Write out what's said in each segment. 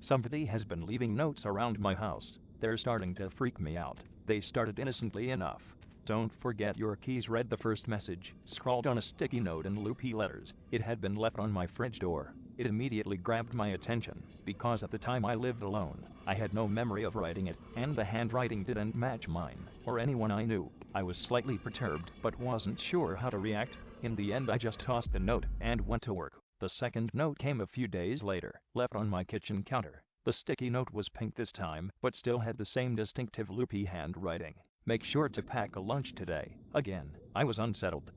Somebody has been leaving notes around my house. They're starting to freak me out. They started innocently enough. Don't forget your keys, read the first message, scrawled on a sticky note in loopy letters. It had been left on my fridge door. It immediately grabbed my attention, because at the time I lived alone. I had no memory of writing it, and the handwriting didn't match mine, or anyone I knew. I was slightly perturbed, but wasn't sure how to react. In the end I just tossed the note, and went to work. The second note came a few days later, left on my kitchen counter. The sticky note was pink this time, but still had the same distinctive loopy handwriting. Make sure to pack a lunch today. Again, I was unsettled.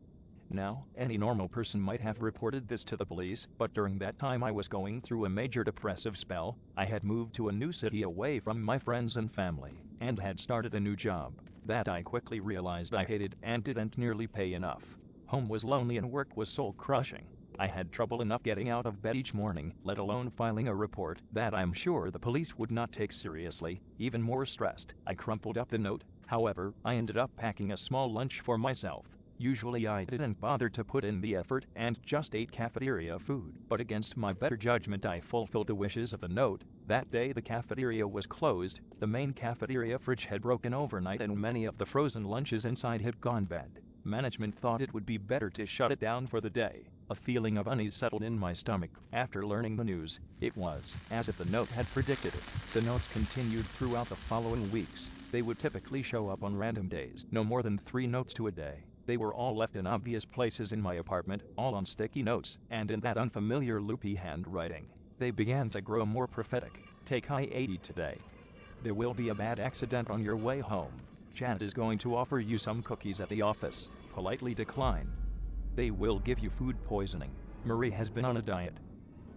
Now, any normal person might have reported this to the police, but during that time I was going through a major depressive spell. I had moved to a new city away from my friends and family, and had started a new job that I quickly realized I hated and didn't nearly pay enough. Home was lonely and work was soul-crushing. I had trouble enough getting out of bed each morning, let alone filing a report that I'm sure the police would not take seriously. Even more stressed, I crumpled up the note. However, I ended up packing a small lunch for myself. Usually I didn't bother to put in the effort and just ate cafeteria food, but against my better judgment I fulfilled the wishes of the note. That day the cafeteria was closed. The main cafeteria fridge had broken overnight and many of the frozen lunches inside had gone bad. Management thought it would be better to shut it down for the day. A feeling of unease settled in my stomach after learning the news. It was as if the note had predicted it. The notes continued throughout the following weeks. They would typically show up on random days, no more than 3 notes to a day. They were all left in obvious places in my apartment, all on sticky notes, and in that unfamiliar loopy handwriting. They began to grow more prophetic. Take I-80 today. There will be a bad accident on your way home. Janet is going to offer you some cookies at the office. Politely decline. They will give you food poisoning. Marie has been on a diet.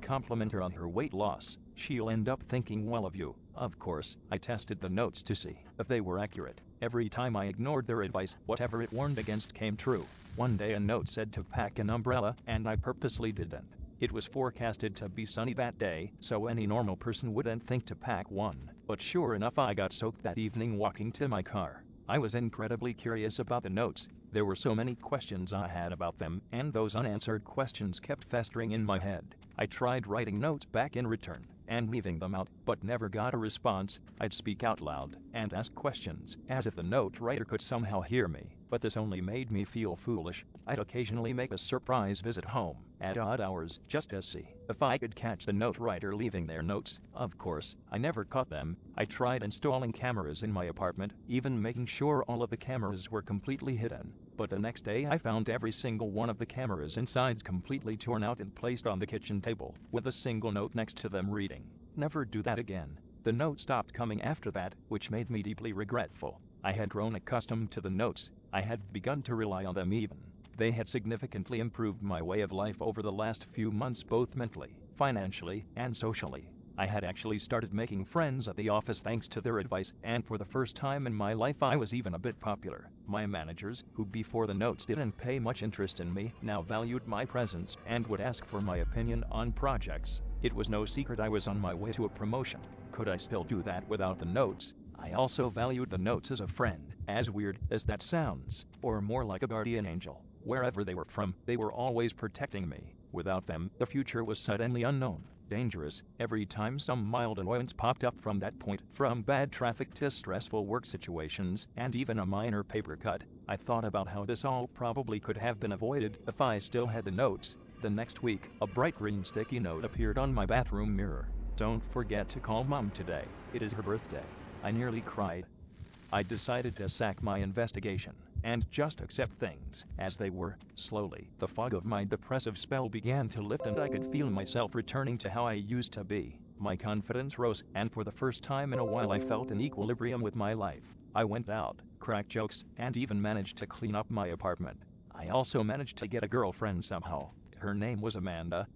Compliment her on her weight loss. She'll end up thinking well of you. Of course, I tested the notes to see if they were accurate. Every time I ignored their advice, whatever it warned against came true. One day a note said to pack an umbrella, and I purposely didn't. It was forecasted to be sunny that day, so any normal person wouldn't think to pack one. But sure enough, I got soaked that evening walking to my car. I was incredibly curious about the notes. There were so many questions I had about them, and those unanswered questions kept festering in my head. I tried writing notes back in return, and leaving them out, but never got a response. I'd speak out loud, and ask questions, as if the note writer could somehow hear me, but this only made me feel foolish. I'd occasionally make a surprise visit home, at odd hours, just to see if I could catch the note writer leaving their notes. Of course, I never caught them. I tried installing cameras in my apartment, even making sure all of the cameras were completely hidden. But the next day I found every single one of the cameras insides completely torn out and placed on the kitchen table, with a single note next to them reading, "Never do that again." The note stopped coming after that, which made me deeply regretful. I had grown accustomed to the notes. I had begun to rely on them even. They had significantly improved my way of life over the last few months, both mentally, financially, and socially. I had actually started making friends at the office thanks to their advice, and for the first time in my life I was even a bit popular. My managers, who before the notes didn't pay much interest in me, now valued my presence and would ask for my opinion on projects. It was no secret I was on my way to a promotion. Could I still do that without the notes? I also valued the notes as a friend, as weird as that sounds, or more like a guardian angel. Wherever they were from, they were always protecting me. Without them, the future was suddenly unknown, dangerous. Every time some mild annoyance popped up from that point, from bad traffic to stressful work situations, and even a minor paper cut, I thought about how this all probably could have been avoided if I still had the notes. The next week, a bright green sticky note appeared on my bathroom mirror. "Don't forget to call Mom today. It is her birthday." I nearly cried. I decided to sack my investigation, and just accept things as they were. Slowly, the fog of my depressive spell began to lift and I could feel myself returning to how I used to be. My confidence rose, and for the first time in a while I felt an equilibrium with my life. I went out, cracked jokes, and even managed to clean up my apartment. I also managed to get a girlfriend somehow. Her name was Amanda.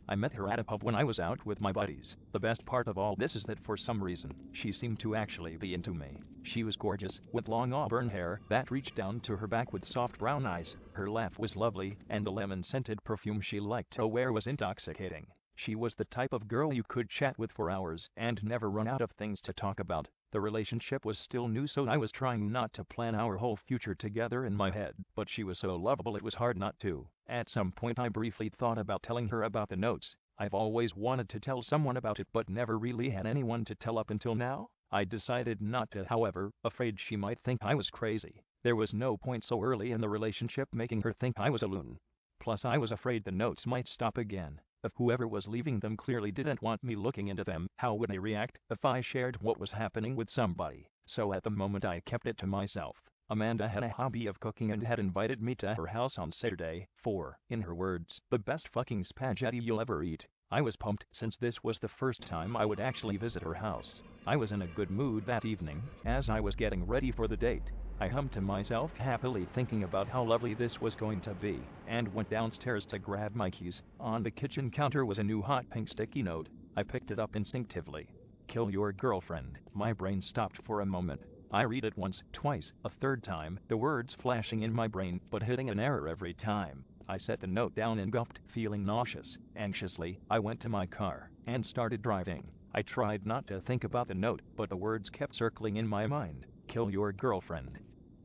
I met her at a pub when I was out with my buddies. The best part of all this is that for some reason, she seemed to actually be into me. She was gorgeous, with long auburn hair that reached down to her back with soft brown eyes. Her laugh was lovely, and the lemon-scented perfume she liked to wear was intoxicating. She was the type of girl you could chat with for hours and never run out of things to talk about. The relationship was still new, so I was trying not to plan our whole future together in my head, but she was so lovable it was hard not to. At some point I briefly thought about telling her about the notes, I've always wanted to tell someone about it but never really had anyone to tell up until now. I decided not to, however, afraid she might think I was crazy. There was no point so early in the relationship making her think I was a loon. Plus I was afraid the notes might stop again. If whoever was leaving them clearly didn't want me looking into them, how would they react if I shared what was happening with somebody? So at the moment I kept it to myself. Amanda had a hobby of cooking and had invited me to her house on Saturday for, in her words, the best fucking spaghetti you'll ever eat. I was pumped since this was the first time I would actually visit her house. I was in a good mood that evening. As I was getting ready for the date, I hummed to myself happily thinking about how lovely this was going to be, and went downstairs to grab my keys. On the kitchen counter was a new hot pink sticky note. I picked it up instinctively. Kill your girlfriend. My brain stopped for a moment. I read it once, twice, a third time, the words flashing in my brain but hitting an error every time. I set the note down and gulped, feeling nauseous. Anxiously, I went to my car and started driving. I tried not to think about the note, but the words kept circling in my mind. Kill your girlfriend.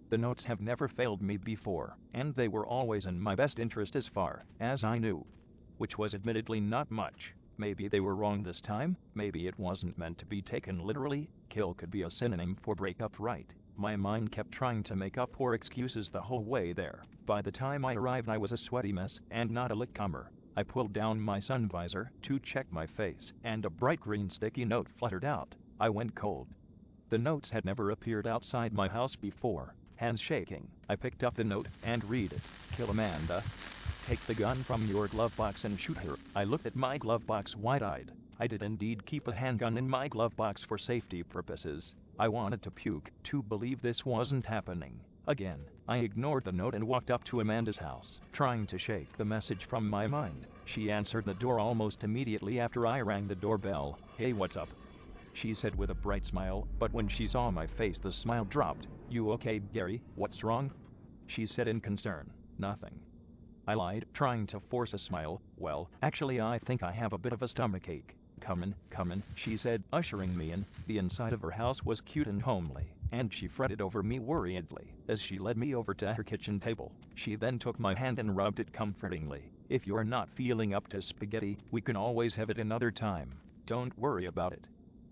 The notes have never failed me before, and they were always in my best interest as far as I knew. Which was admittedly not much. Maybe they were wrong this time, maybe it wasn't meant to be taken literally. Kill could be a synonym for break up, right? My mind kept trying to make up poor excuses the whole way there. By the time I arrived I was a sweaty mess and not a latecomer. I pulled down my sun visor to check my face, and a bright green sticky note fluttered out. I went cold. The notes had never appeared outside my house before. Hands shaking, I picked up the note and read it. Kill Amanda. Take the gun from your glove box and shoot her. I looked at my glove box wide-eyed. I did indeed keep a handgun in my glove box for safety purposes. I wanted to puke to believe this wasn't happening. Again, I ignored the note and walked up to Amanda's house, trying to shake the message from my mind. She answered the door almost immediately after I rang the doorbell. Hey, what's up? She said with a bright smile, but when she saw my face the smile dropped. You okay, Gary? What's wrong? She said in concern. Nothing. I lied, trying to force a smile. Well, actually I think I have a bit of a stomachache. Come in, she said, ushering me in. The inside of her house was cute and homely, and she fretted over me worriedly as she led me over to her kitchen table. She then took my hand and rubbed it comfortingly. If you're not feeling up to spaghetti, we can always have it another time. Don't worry about it.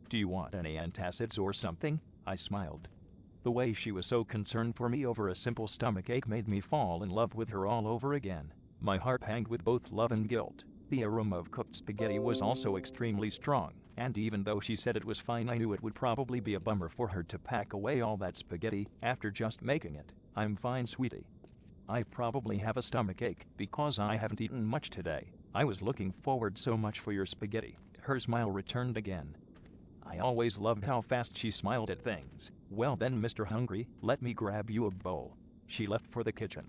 Do you want any antacids or something? I smiled. The way she was so concerned for me over a simple stomachache made me fall in love with her all over again. My heart panged with both love and guilt. The aroma of cooked spaghetti was also extremely strong, and even though she said it was fine, I knew it would probably be a bummer for her to pack away all that spaghetti after just making it. I'm fine, sweetie. I probably have a stomachache because I haven't eaten much today. I was looking forward so much for your spaghetti. Her smile returned again. I always loved how fast she smiled at things. Well then, Mr. Hungry, let me grab you a bowl. She left for the kitchen.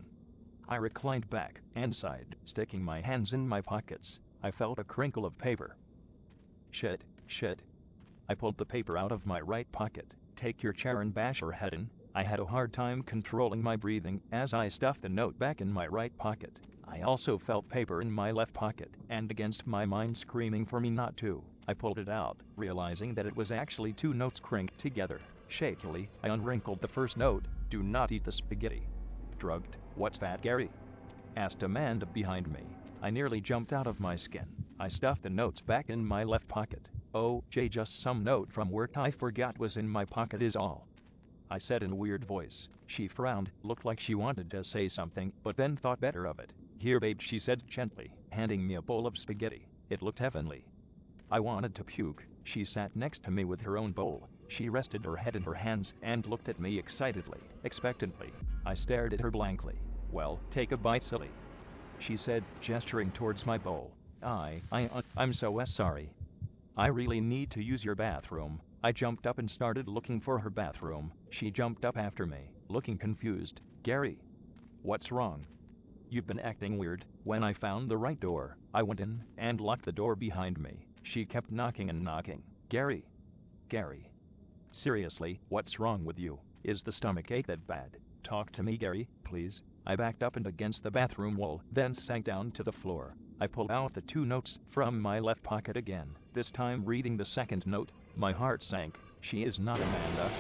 I reclined back and sighed, sticking my hands in my pockets. I felt a crinkle of paper. Shit. I pulled the paper out of my right pocket. Take your chair and bash her head in. I had a hard time controlling my breathing as I stuffed the note back in my right pocket. I also felt paper in my left pocket, and against my mind screaming for me not to. I pulled it out, realizing that it was actually two notes crinked together. Shakily, I unwrinkled the first note. Do not eat the spaghetti. Drugged. What's that, Gary? Asked Amanda behind me. I nearly jumped out of my skin. I stuffed the notes back in my left pocket. Oh, just some note from work I forgot was in my pocket is all. I said in a weird voice. She frowned, looked like she wanted to say something, but then thought better of it. Here, babe, she said gently, handing me a bowl of spaghetti. It looked heavenly. I wanted to puke. She sat next to me with her own bowl. She rested her head in her hands and looked at me excitedly, expectantly. I stared at her blankly. Well, take a bite, silly, she said, gesturing towards my bowl. I'm so sorry. I really need to use your bathroom. I jumped up and started looking for her bathroom. She jumped up after me, looking confused. Gary, what's wrong? You've been acting weird. When I found the right door, I went in and locked the door behind me. She kept knocking and knocking. Gary. Seriously, what's wrong with you? Is the stomachache that bad? Talk to me, Gary, please. I backed up and against the bathroom wall, then sank down to the floor. I pulled out the two notes from my left pocket again, this time reading the second note. My heart sank. She is not Amanda.